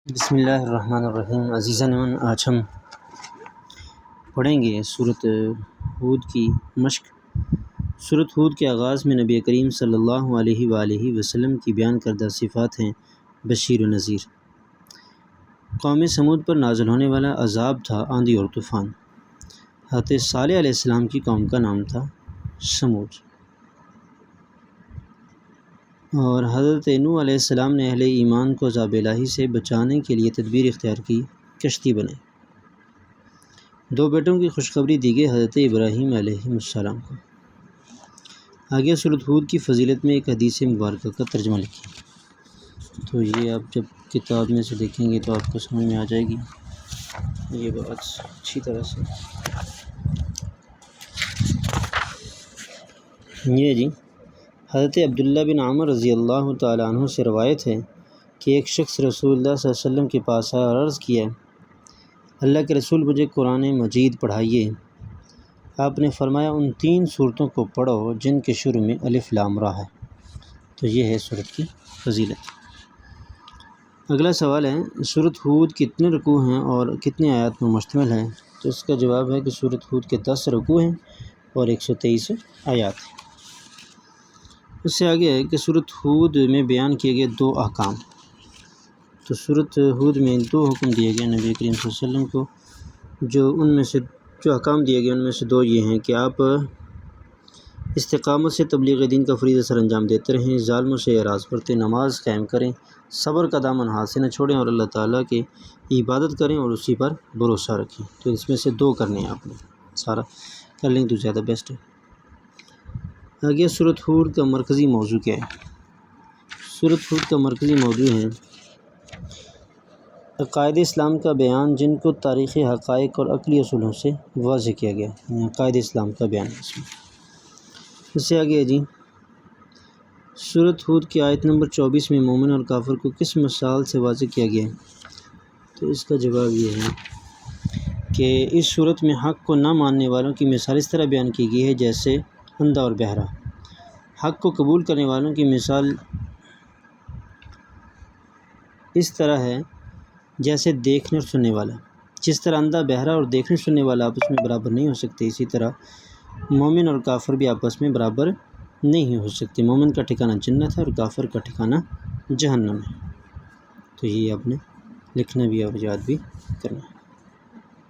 بسم اللہ الرحمن الرحیم۔ عزیزان آج ہم پڑھیں گے سورۃ ہود کی مشق۔ سورۃ ہود کے آغاز میں نبی کریم صلی اللہ علیہ وآلہ وسلم کی بیان کردہ صفات ہیں بشیر و نذیر۔ قوم سمود پر نازل ہونے والا عذاب تھا آندھی اور طوفان۔ حضرت صالح علیہ السلام کی قوم کا نام تھا سمود، اور حضرت نوح علیہ السلام نے اہل ایمان کو عذاب الہی سے بچانے کے لیے تدبیر اختیار کی، کشتی بنائی۔ دو بیٹوں کی خوشخبری دی گئی حضرت ابراہیم علیہ السلام کو۔ آگے سورۃ ہود کی فضیلت میں ایک حدیث مبارکہ کا ترجمہ لکھیں۔ تو یہ آپ جب کتاب میں سے دیکھیں گے تو آپ کو سمجھ میں آ جائے گی یہ بات اچھی طرح سے۔ یہ جی حضرت عبداللہ بن عمر رضی اللہ تعالیٰ عنہ سے روایت ہے کہ ایک شخص رسول اللہ صلی اللہ علیہ وسلم کے پاس آیا اور عرض کیا، اللہ کے رسول مجھے قرآن مجید پڑھائیے۔ آپ نے فرمایا ان 3 سورتوں کو پڑھو جن کے شروع میں الف لام را ہے۔ تو یہ ہے سورت کی فضیلت۔ اگلا سوال ہے سورۃ ہود کتنے رکوع ہیں اور کتنے آیات میں مشتمل ہے؟ تو اس کا جواب ہے کہ سورۃ ہود کے 10 رکوع ہیں اور 123 آیات ہیں۔ اس سے آگے ہے کہ سورۃ ہود میں بیان کیے گئے 2 احکام۔ تو سورۃ ہود میں 2 حکم دیے گئے نبی کریم صلی اللہ علیہ وسلم کو، جو احکام دیے گئے ان میں سے 2 یہ ہیں کہ آپ استقامت سے تبلیغ دین کا فریضہ سر انجام دیتے رہیں، ظالموں سے اعراض کرتے، نماز قائم کریں، صبر کا دامن ہاتھ سے نہ چھوڑیں اور اللہ تعالیٰ کی عبادت کریں اور اسی پر بھروسہ رکھیں۔ تو اس میں سے 2 کرنے ہیں آپ نے، سارا کر لیں تو زیادہ بیسٹ ہے۔ آگے سورۃ ہود کا مرکزی موضوع کیا ہے؟ سورۃ ہود کا مرکزی موضوع ہے عقائد اسلام کا بیان جن کو تاریخی حقائق اور عقلی اصولوں سے واضح کیا گیا، یعنی عقائد اسلام کا بیان ہے اس میں۔ اس سے آگے ہے جی سورۃ ہود کی آیت نمبر 24 میں مومن اور کافر کو کس مثال سے واضح کیا گیا ہے؟ تو اس کا جواب یہ ہے کہ اس صورت میں حق کو نہ ماننے والوں کی مثال اس طرح بیان کی گئی ہے جیسے اندھا اور بہرا۔ حق کو قبول کرنے والوں کی مثال اس طرح ہے جیسے دیکھنے اور سننے والا۔ جس طرح اندھا، بہرا اور دیکھنے سننے والا آپس میں برابر نہیں ہو سکتے، اسی طرح مومن اور کافر بھی آپس میں برابر نہیں ہو سکتے۔ مومن کا ٹھکانہ جنت ہے اور کافر کا ٹھکانہ جہنم ہے۔ تو یہ آپ نے لکھنا بھی اور یاد بھی کرنا ہے۔